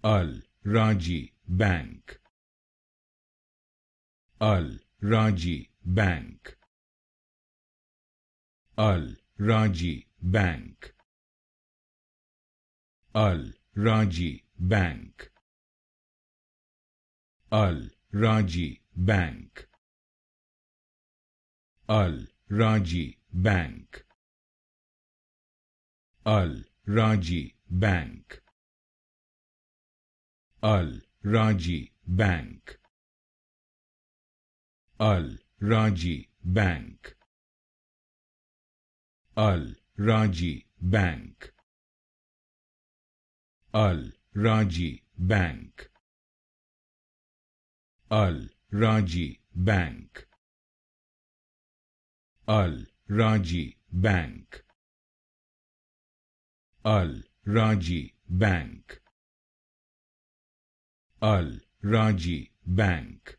Rajhi Bank, Rajhi Bank, Rajhi Bank, Rajhi Bank, Rajhi Bank, Rajhi Bank, Rajhi Bank, Rajhi Bank, Rajhi Bank, Rajhi Bank, Rajhi Bank, Rajhi Bank, Rajhi Bank, Rajhi Bank, Rajhi Bank,